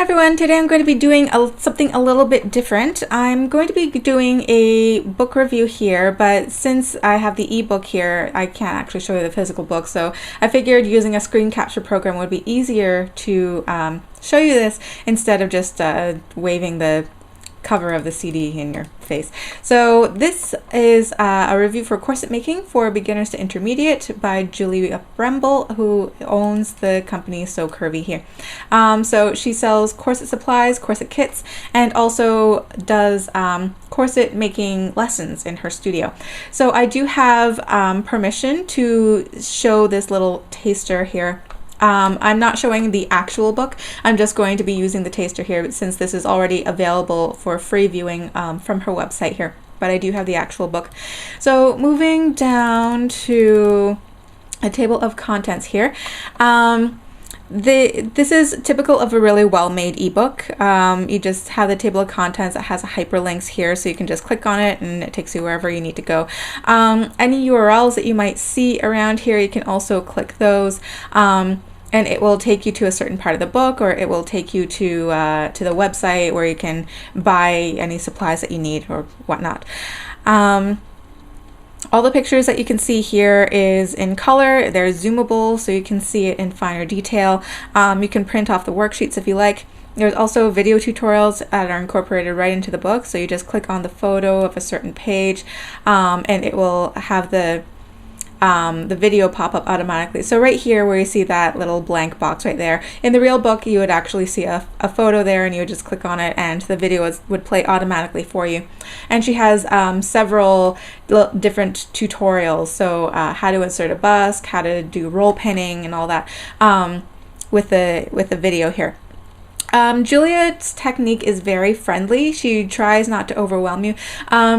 everyone, today I'm going to be doing something a little bit different. I'm going to be doing a book review here, but since I have the ebook here, I can't actually show you the physical book, so I figured using a screen capture program would be easier to show you this instead of just waving the cover of the CD in your face. So this is a review for Corset Making for Beginners to Intermediate by Julia Bremble, who owns the company So Curvy here. So she sells corset supplies, corset kits, and also does corset making lessons in her studio. So I do have permission to show this little taster here. I'm not showing the actual book. I'm just going to be using the taster here since this is already available for free viewing from her website here. But I do have the actual book. So moving down to a table of contents here. This is typical of a really well-made ebook. You just have the table of contents that has hyperlinks here, so you can just click on it and it takes you wherever you need to go. Any URLs that you might see around here, you can also click those. And it will take you to a certain part of the book, or it will take you to the website where you can buy any supplies that you need or whatnot. All the pictures that you can see here is in color. They're zoomable, so you can see it in finer detail. You can print off the worksheets if you like. There's also video tutorials that are incorporated right into the book, so you just click on the photo of a certain page and it will have the video pop up automatically. So right here where you see that little blank box right there, in the real book you would actually see a photo there, and you would just click on it and the video would play automatically for you. And she has several different tutorials, so how to insert a busk, how to do roll pinning and all that with the video here. Julia's technique is very friendly. She tries not to overwhelm you.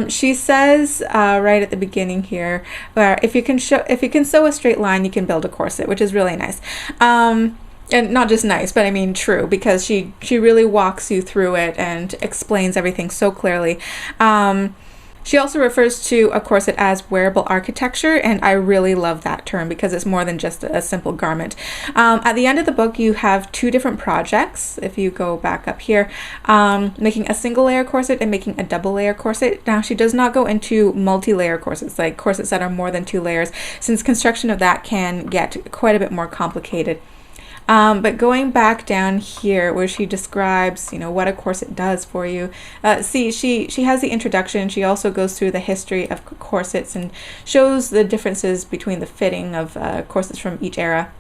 She says right at the beginning here, where if you can sew a straight line, you can build a corset, which is really nice. And not just nice, but I mean true, because she really walks you through it and explains everything so clearly. She also refers to a corset as wearable architecture, and I really love that term because it's more than just a simple garment. At the end of the book, you have two different projects. If you go back up here, making a single layer corset and making a double layer corset. Now, she does not go into multi-layer corsets, like corsets that are more than 2 layers, since construction of that can get quite a bit more complicated. But going back down here where she describes, what a corset does for you. See, she has the introduction. She also goes through the history of corsets and shows the differences between the fitting of corsets from each era.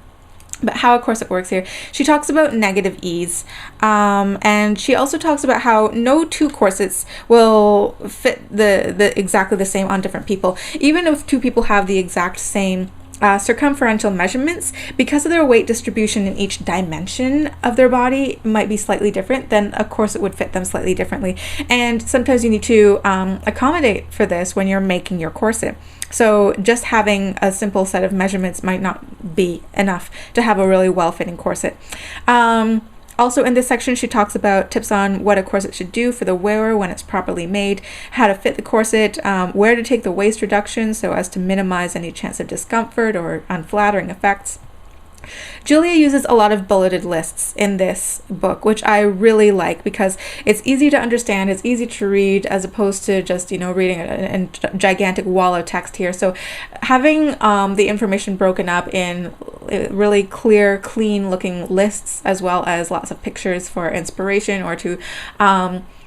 But how a corset works here. She talks about negative ease, and she also talks about how no 2 corsets will fit the exactly the same on different people. Even if 2 people have the exact same circumferential measurements, because of their weight distribution in each dimension of their body might be slightly different, then a corset would fit them slightly differently. And sometimes you need to accommodate for this when you're making your corset. So just having a simple set of measurements might not be enough to have a really well-fitting corset. Also in this section, she talks about tips on what a corset should do for the wearer when it's properly made, how to fit the corset, where to take the waist reduction so as to minimize any chance of discomfort or unflattering effects. Julia uses a lot of bulleted lists in this book, which I really like because it's easy to understand, it's easy to read, as opposed to just, reading a gigantic wall of text here. So having the information broken up in really clear, clean looking lists, as well as lots of pictures for inspiration or to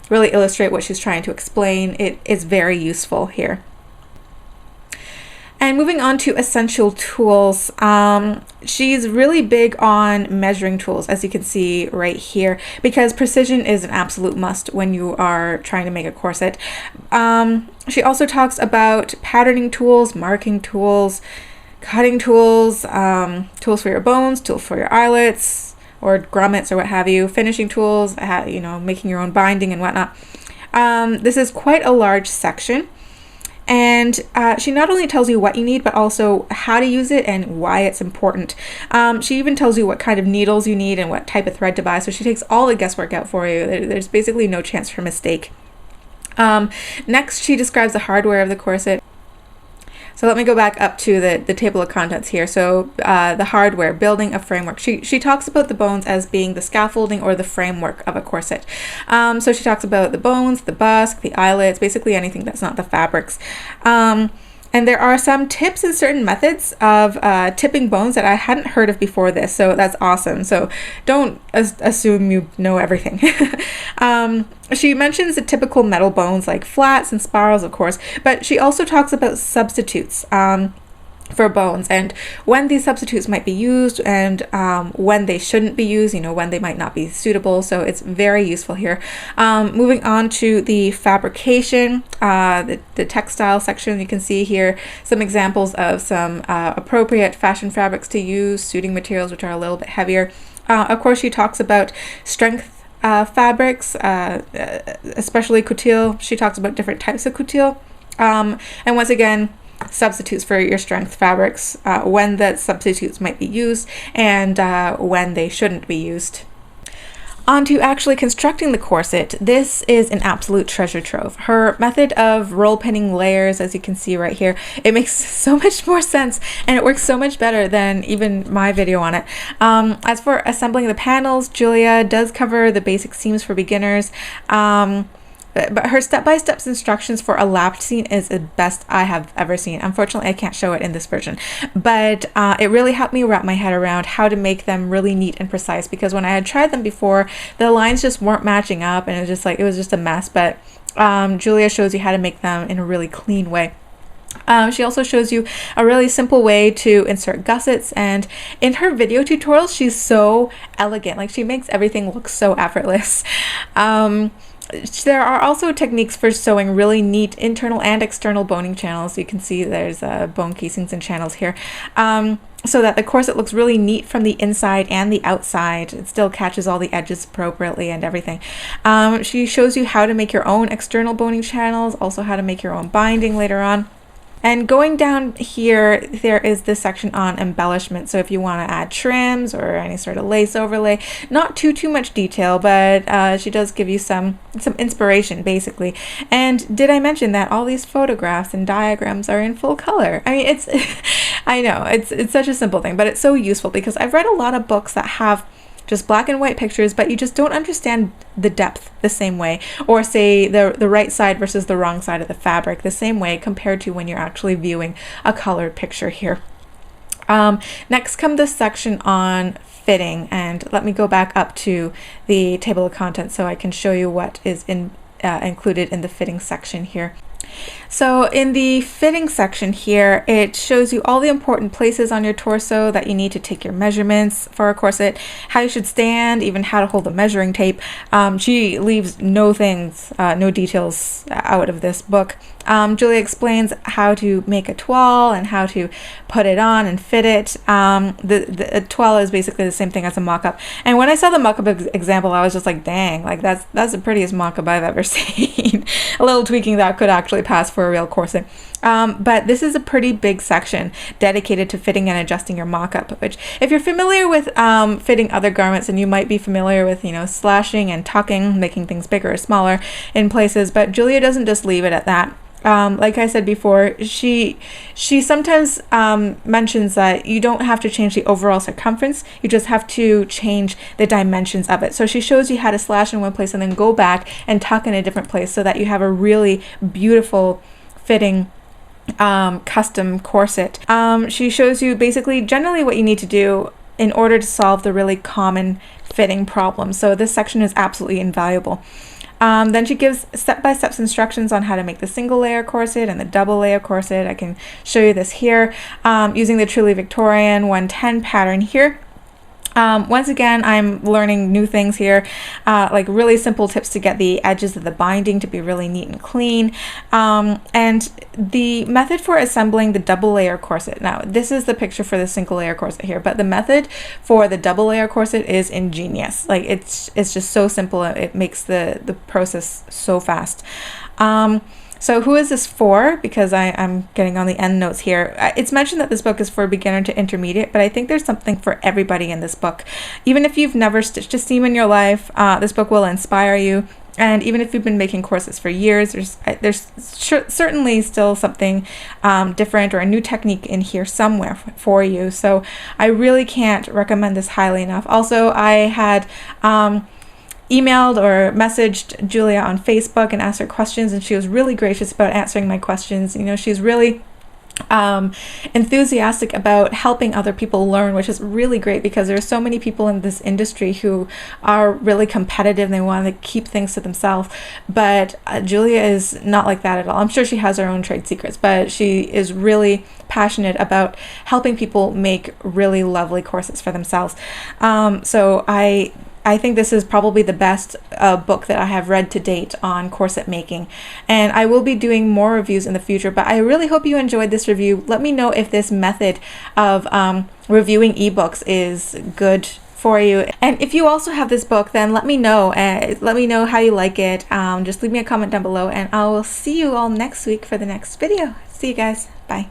really illustrate what she's trying to explain, it is very useful here. And moving on to essential tools, she's really big on measuring tools, as you can see right here, because precision is an absolute must when you are trying to make a corset. She also talks about patterning tools, marking tools, cutting tools, tools for your bones, tools for your eyelets or grommets or what have you, finishing tools, making your own binding and whatnot. This is quite a large section. And she not only tells you what you need, but also how to use it and why it's important. She even tells you what kind of needles you need and what type of thread to buy. So she takes all the guesswork out for you. There's basically no chance for mistake. Next, she describes the hardware of the corset. So let me go back up to the table of contents here. So the hardware, building a framework. She talks about the bones as being the scaffolding or the framework of a corset. So she talks about the bones, the bust, the eyelets, basically anything that's not the fabrics. And there are some tips and certain methods of tipping bones that I hadn't heard of before this, so that's awesome. So don't assume you know everything. She mentions the typical metal bones like flats and spirals, of course, but she also talks about substitutes for bones and when these substitutes might be used and when they shouldn't be used, you know, when they might not be suitable. So it's very useful here. Moving on to the fabrication, the textile section, you can see here some examples of some appropriate fashion fabrics to use, suiting materials which are a little bit heavier. Of course, she talks about strength fabrics, especially couture. She talks about different types of couture. And once again, substitutes for your strength fabrics, when the substitutes might be used and when they shouldn't be used. On to actually constructing the corset. This is an absolute treasure trove. Her method of roll pinning layers, as you can see right here, it makes so much more sense and it works so much better than even my video on it. As for assembling the panels, Julia does cover the basic seams for beginners. But her step-by-step instructions for a lapped seam is the best I have ever seen. Unfortunately, I can't show it in this version, but it really helped me wrap my head around how to make them really neat and precise, because when I had tried them before, the lines just weren't matching up and it was just like, it was just a mess. But Julia shows you how to make them in a really clean way. She also shows you a really simple way to insert gussets, and in her video tutorials, she's so elegant. Like, she makes everything look so effortless. There are also techniques for sewing really neat internal and external boning channels. You can see there's bone casings and channels here, so that the corset looks really neat from the inside and the outside. It still catches all the edges appropriately and everything. She shows you how to make your own external boning channels, also how to make your own binding later on. And going down here, there is this section on embellishment. So if you want to add trims or any sort of lace overlay, not too much detail, but she does give you some inspiration basically. And did I mention that all these photographs and diagrams are in full color? I mean, it's I know it's such a simple thing, but it's so useful because I've read a lot of books that have just black and white pictures, but you just don't understand the depth the same way, or say the right side versus the wrong side of the fabric the same way compared to when you're actually viewing a colored picture here. Next come this section on fitting, and let me go back up to the table of contents so I can show you what is included in the fitting section here. So in the fitting section here, it shows you all the important places on your torso that you need to take your measurements for a corset, how you should stand, even how to hold the measuring tape. She leaves no details out of this book. Julia explains how to make a toile and how to put it on and fit it. The toile is basically the same thing as a mock-up. And when I saw the mock-up example, I was just like, dang, like that's the prettiest mock-up I've ever seen. A little tweaking that could actually pass for a real corset. But this is a pretty big section dedicated to fitting and adjusting your mock-up, which if you're familiar with fitting other garments, and you might be familiar with, you know, slashing and tucking, making things bigger or smaller in places, but Julia doesn't just leave it at that. Like I said before, she sometimes mentions that you don't have to change the overall circumference, you just have to change the dimensions of it. So she shows you how to slash in one place and then go back and tuck in a different place so that you have a really beautiful fitting custom corset. She shows you basically generally what you need to do in order to solve the really common fitting problems. So this section is absolutely invaluable. Then she gives step-by-step instructions on how to make the single layer corset and the double layer corset. I can show you this here using the Truly Victorian 110 pattern here. Once again, I'm learning new things here, like really simple tips to get the edges of the binding to be really neat and clean. And the method for assembling the double layer corset. Now, this is the picture for the single layer corset here, but the method for the double layer corset is ingenious. Like it's just so simple. It makes the process so fast. So who is this for? Because I'm getting on the end notes here. It's mentioned that this book is for beginner to intermediate, but I think there's something for everybody in this book. Even if you've never stitched a seam in your life, this book will inspire you. And even if you've been making corsets for years, there's certainly still something different or a new technique in here somewhere for you. So I really can't recommend this highly enough. Also, I had emailed or messaged Julia on Facebook and asked her questions, and she was really gracious about answering my questions. You know, she's really enthusiastic about helping other people learn, which is really great because there's so many people in this industry who are really competitive and they want to keep things to themselves, but Julia is not like that at all. I'm sure she has her own trade secrets, but she is really passionate about helping people make really lovely corsets for themselves. So I think this is probably the best book that I have read to date on corset making, and I will be doing more reviews in the future, but I really hope you enjoyed this review. Let me know if this method of reviewing ebooks is good for you, and if you also have this book, then let me know. Let me know how you like it. Just leave me a comment down below, and I will see you all next week for the next video. See you guys. Bye.